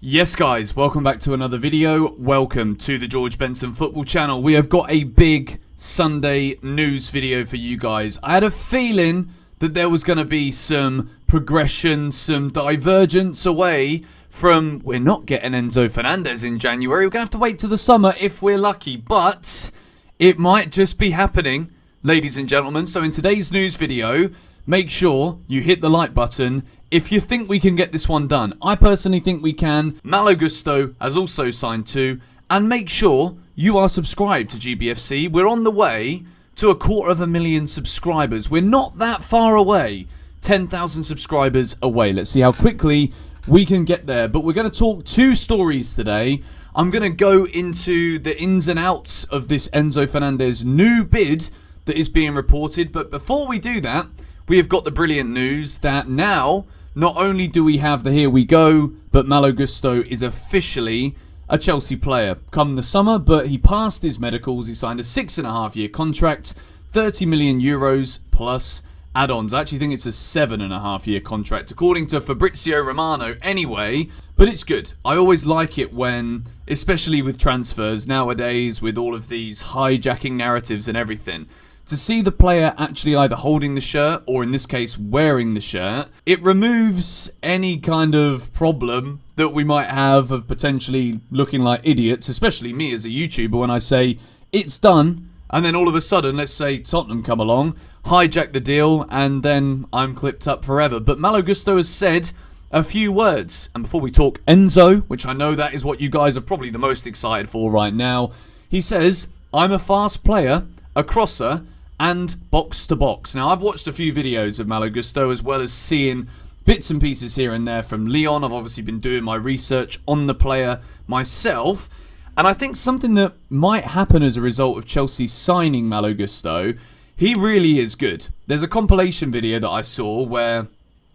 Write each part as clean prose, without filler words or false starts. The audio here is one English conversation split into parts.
Yes guys, welcome back to another video. Welcome to the George Benson Football Channel. We have got a big Sunday news video for you guys. I had a feeling that there was going to be some progression, some divergence away from we're not getting Enzo Fernandez in January. We're going to have to wait till the summer if we're lucky, but it might just be happening, ladies and gentlemen. So in today's news video, make sure you hit the like button if you think we can get this one done. I personally think we can. Malo Gusto has also signed too. And make sure you are subscribed to GBFC. We're on the way to 250,000 subscribers. We're not that far away. 10,000 subscribers away. Let's see how quickly we can get there. But we're going to talk two stories today. I'm going to go into the ins and outs of this Enzo Fernandez new bid that is being reported. But before we do that, we have got the brilliant news that now, not only do we have the here we go, but Malo Gusto is officially a Chelsea player come the summer, but he passed his medicals. He signed a 6.5-year contract, 30 million euros plus add-ons. I actually think it's a 7.5-year contract, according to Fabrizio Romano anyway, but it's good. I always like it when, especially with transfers nowadays, with all of these hijacking narratives and everything, to see the player actually either holding the shirt or in this case wearing the shirt. It removes any kind of problem that we might have of potentially looking like idiots, especially me as a YouTuber, when I say it's done and then all of a sudden, let's say Tottenham come along, hijack the deal, and then I'm clipped up forever. But Malo Gusto has said a few words, and before we talk Enzo, which I know that is what you guys are probably the most excited for right now, he says, "I'm a fast player, a crosser, and box to box." Now, I've watched a few videos of Malo Gusto as well as seeing bits and pieces here and there from Leon. I've obviously been doing my research on the player myself. And I think something that might happen as a result of Chelsea signing Malo Gusto, he really is good. There's a compilation video that I saw where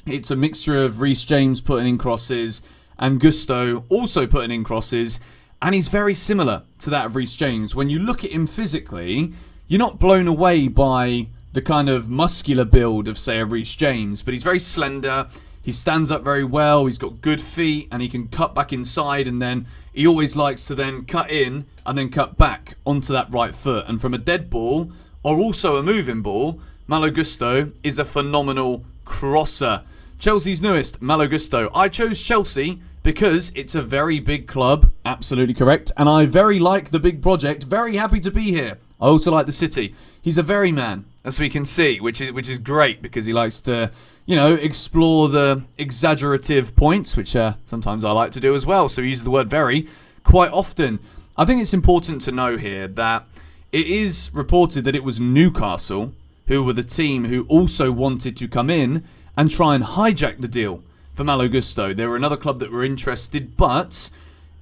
it's a mixture of Reece James putting in crosses and Gusto also putting in crosses. And he's very similar to that of Reece James. When you look at him physically, you're not blown away by the kind of muscular build of, say, a Reece James, but he's very slender, he stands up very well, he's got good feet, and he can cut back inside, and then he always likes to then cut in and then cut back onto that right foot. And from a dead ball, or also a moving ball, Malo Gusto is a phenomenal crosser. Chelsea's newest, Malo Gusto. I chose Chelsea because it's a very big club, absolutely correct, and I very like the big project, very happy to be here. I also like the city. He's a very man, as we can see, which is great because he likes to, you know, explore the exaggerative points, which sometimes I like to do as well. So he uses the word very quite often. I think it's important to know here that it is reported that it was Newcastle who were the team who also wanted to come in and try and hijack the deal for Malo Gusto. There were another club that were interested, but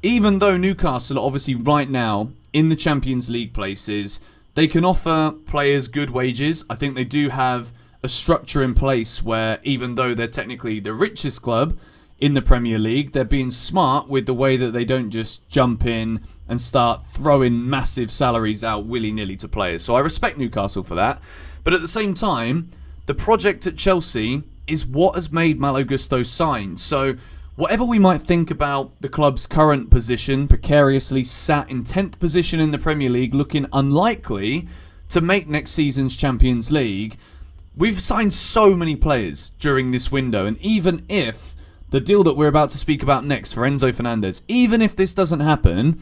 even though Newcastle are obviously right now in the Champions League places, they can offer players good wages. I think they do have a structure in place where even though they're technically the richest club in the Premier League, they're being smart with the way that they don't just jump in and start throwing massive salaries out willy-nilly to players. So I respect Newcastle for that. But at the same time, the project at Chelsea is what has made Malo Gusto sign. So whatever we might think about the club's current position, precariously sat in 10th position in the Premier League, looking unlikely to make next season's Champions League, we've signed so many players during this window. And even if the deal that we're about to speak about next for Enzo Fernandez, even if this doesn't happen,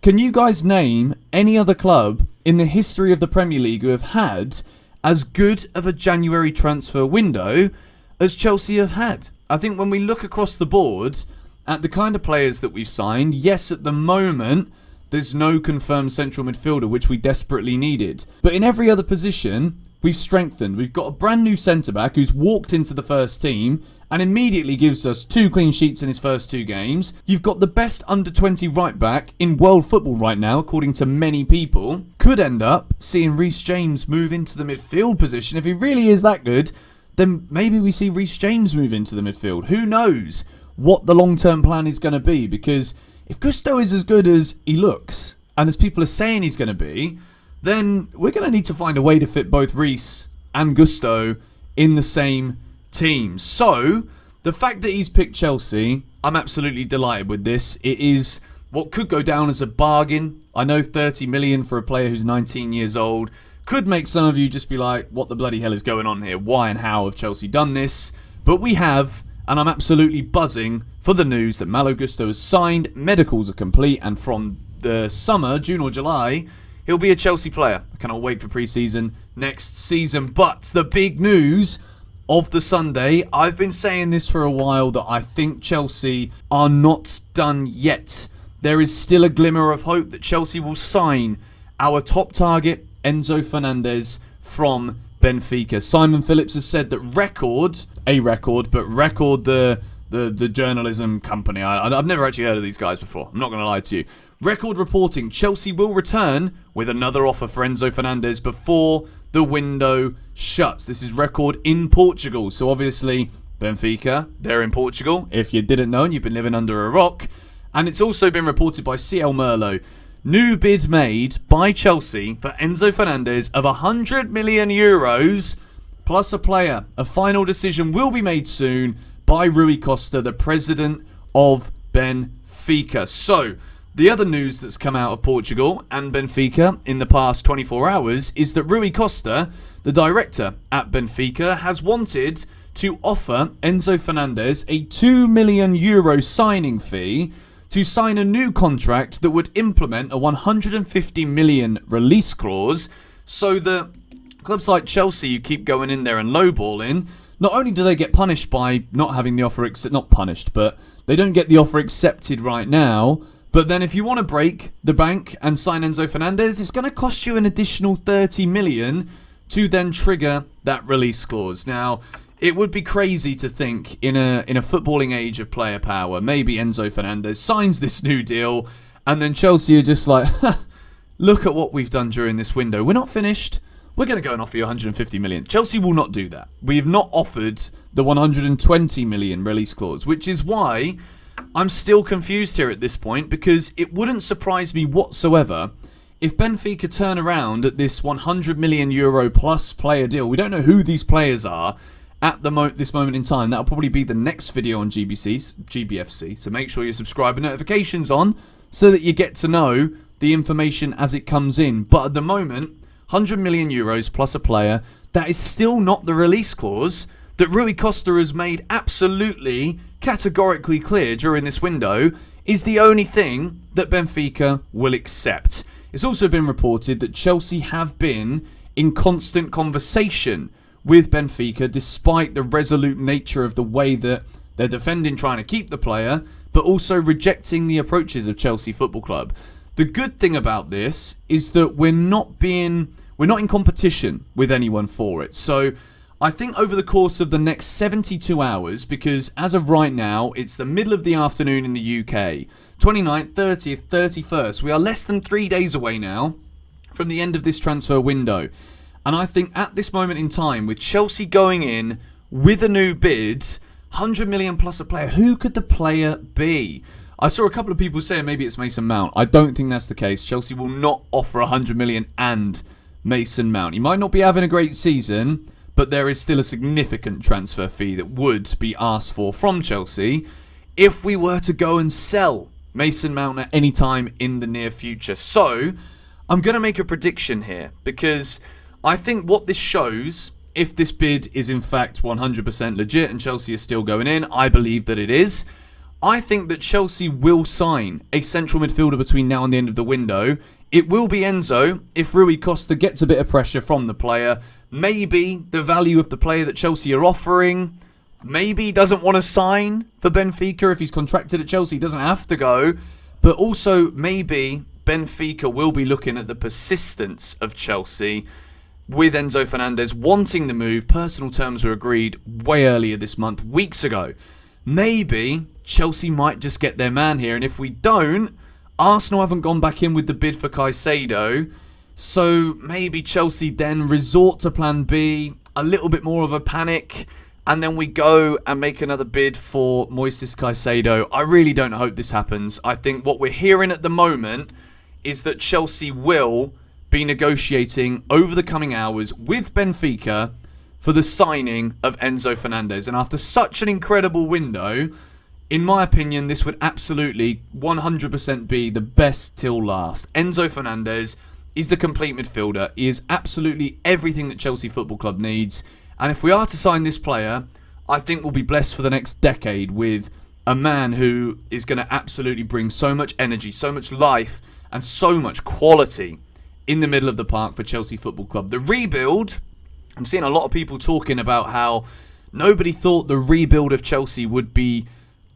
can you guys name any other club in the history of the Premier League who have had as good of a January transfer window as Chelsea have had? I think when we look across the board at the kind of players that we've signed, yes, at the moment, there's no confirmed central midfielder, which we desperately needed. But in every other position, we've strengthened. We've got a brand new centre-back who's walked into the first team and immediately gives us 2 clean sheets in his first 2 games. You've got the best under-20 right-back in world football right now, according to many people. Could end up seeing Reece James move into the midfield position. If he really is that good, then maybe we see Reece James move into the midfield. Who knows what the long-term plan is going to be? Because if Gusto is as good as he looks, and as people are saying he's going to be, then we're going to need to find a way to fit both Reece and Gusto in the same team. So, the fact that he's picked Chelsea, I'm absolutely delighted with this. It is what could go down as a bargain. I know 30 million for a player who's 19 years old could make some of you just be like, what the bloody hell is going on here? Why and how have Chelsea done this? But we have, and I'm absolutely buzzing for the news that Malo Gusto has signed, medicals are complete, and from the summer, June or July, he'll be a Chelsea player. I cannot wait for pre-season next season. But the big news of the Sunday, I've been saying this for a while, that I think Chelsea are not done yet. There is still a glimmer of hope that Chelsea will sign our top target, Enzo Fernandez, from Benfica. Simon Phillips has said that Record, the journalism company. I've never actually heard of these guys before. I'm not going to lie to you. Record reporting Chelsea will return with another offer for Enzo Fernandez before the window shuts. This is Record in Portugal. So obviously, Benfica, they're in Portugal. If you didn't know and you've been living under a rock. And it's also been reported by CL Merlot. New bid made by Chelsea for Enzo Fernandez of 100 million euros plus a player. A final decision will be made soon by Rui Costa, the president of Benfica. So, the other news that's come out of Portugal and Benfica in the past 24 hours is that Rui Costa, the director at Benfica, has wanted to offer Enzo Fernandez a 2 million euro signing fee to sign a new contract that would implement a 150 million release clause, so that clubs like Chelsea, who keep going in there and lowballing, not only do they get punished by not having the offer not punished, but they don't get the offer accepted right now. But then if you want to break the bank and sign Enzo Fernandez, it's going to cost you an additional 30 million to then trigger that release clause. Now, it would be crazy to think in a footballing age of player power, maybe Enzo Fernandez signs this new deal and then Chelsea are just like, look at what we've done during this window. We're not finished. We're going to go and offer you 150 million. Chelsea will not do that. We have not offered the 120 million release clause, which is why I'm still confused here at this point, because it wouldn't surprise me whatsoever if Benfica turn around at this 100 million euro plus player deal. We don't know who these players are at this moment in time. That'll probably be the next video on GBFC. So make sure you subscribe and notifications on so that you get to know the information as it comes in. But at the moment, 100 million euros plus a player, that is still not the release clause that Rui Costa has made absolutely categorically clear during this window is the only thing that Benfica will accept. It's also been reported that Chelsea have been in constant conversation with Benfica, despite the resolute nature of the way that they're defending trying to keep the player, but also rejecting the approaches of Chelsea Football Club. The good thing about this is that we're not in competition with anyone for it. So I think over the course of the next 72 hours, because as of right now, it's the middle of the afternoon in the UK, 29th, 30th, 31st, we are less than 3 days away now from the end of this transfer window. And I think at this moment in time, with Chelsea going in with a new bid, 100 million plus a player, who could the player be? I saw a couple of people saying maybe it's Mason Mount. I don't think that's the case. Chelsea will not offer 100 million and Mason Mount. He might not be having a great season, but there is still a significant transfer fee that would be asked for from Chelsea if we were to go and sell Mason Mount at any time in the near future. So I'm going to make a prediction here, because I think what this shows, if this bid is in fact 100% legit and Chelsea is still going in, I believe that it is. I think that Chelsea will sign a central midfielder between now and the end of the window. It will be Enzo if Rui Costa gets a bit of pressure from the player. Maybe the value of the player that Chelsea are offering. Maybe he doesn't want to sign for Benfica if he's contracted at Chelsea. He doesn't have to go. But also maybe Benfica will be looking at the persistence of Chelsea with Enzo Fernandez wanting the move. Personal terms were agreed way earlier this month, weeks ago. Maybe Chelsea might just get their man here. And if we don't, Arsenal haven't gone back in with the bid for Caicedo. So maybe Chelsea then resort to plan B, a little bit more of a panic, and then we go and make another bid for Moises Caicedo. I really don't hope this happens. I think what we're hearing at the moment is that Chelsea will be negotiating over the coming hours with Benfica for the signing of Enzo Fernandez. And after such an incredible window, In my opinion, this would absolutely 100% be the best till last. Enzo Fernandez is the complete midfielder. He is absolutely everything that Chelsea Football Club needs. And if we are to sign this player, I think we'll be blessed for the next decade with a man who is going to absolutely bring so much energy, so much life, and so much quality in the middle of the park for Chelsea Football Club. The rebuild, I'm seeing a lot of people talking about how nobody thought the rebuild of Chelsea would be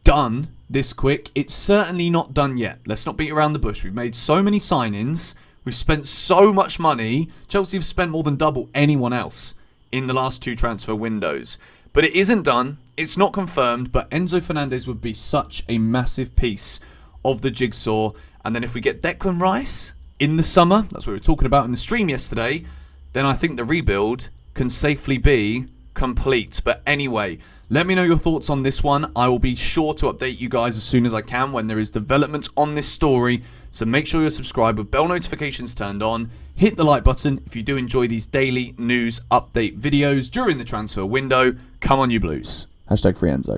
done this quick. It's certainly not done yet. Let's not beat around the bush. We've made so many signings. We've spent so much money. Chelsea have spent more than double anyone else in the last 2 transfer windows. But it isn't done. It's not confirmed. But Enzo Fernandez would be such a massive piece of the jigsaw. And then if we get Declan Rice in the summer, that's what we were talking about in the stream yesterday, then I think the rebuild can safely be complete. But anyway, let me know your thoughts on this one. I will be sure to update you guys as soon as I can when there is development on this story. So make sure you're subscribed with bell notifications turned on. Hit the like button if you do enjoy these daily news update videos during the transfer window. Come on, you Blues. #ForEnzo.